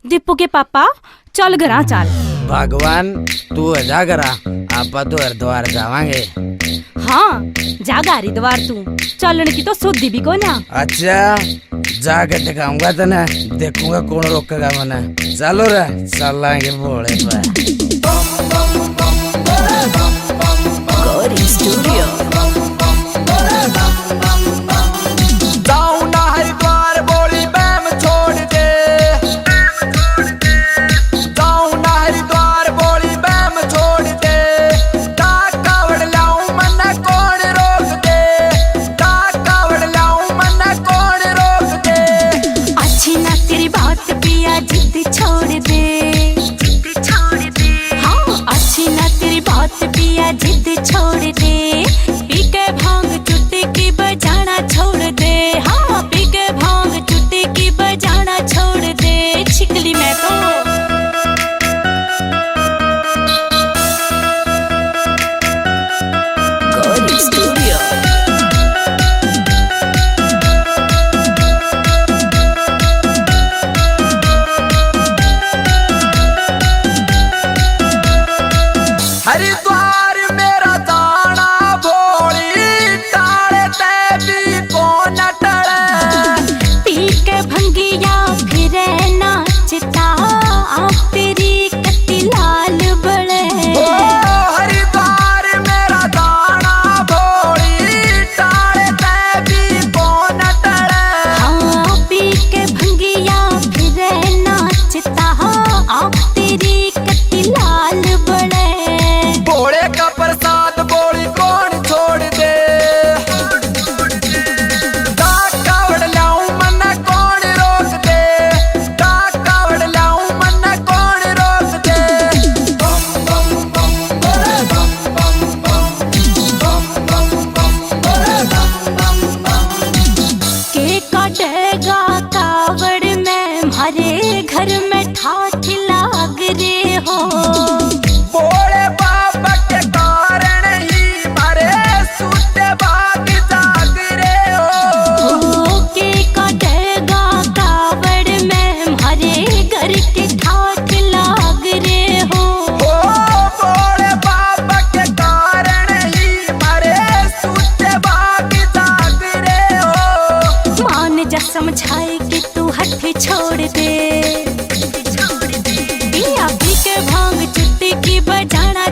दीपू के पापा चल घरा चल। भगवान तू जा करा आपा तो हरिद्वार जावांगे। हाँ जागा हरिद्वार तू चलने की तो सुधी भी को ना। अच्छा जाके दिखाऊंगा तने, देखूंगा कौन रोकेगा मने। चलो रे चलेंगे भोले पे। गौरी स्टूडियो। जिद छोड़ दे, पी के भांग चुट्टी की बजाना छोड़ दे। हाँ पी के भांग चुट्टी की बजाना छोड़ दे। छिकली मैं तो गौरी स्टूडियो। हरिद्वार घर में ठाठ लाग रे हो। बोले बाबा के कारण ही मारे सुते भाग जाग रे हो। के कटेगा कावड़ में हमारे घर के ठाठ लाग रे हो। बोले बाबा के कारण ही मारे सुते भाग जाग रे हो। मान जा समझाए कि तू हठ छोड़ दे, भांग चुट्टी की बजाना।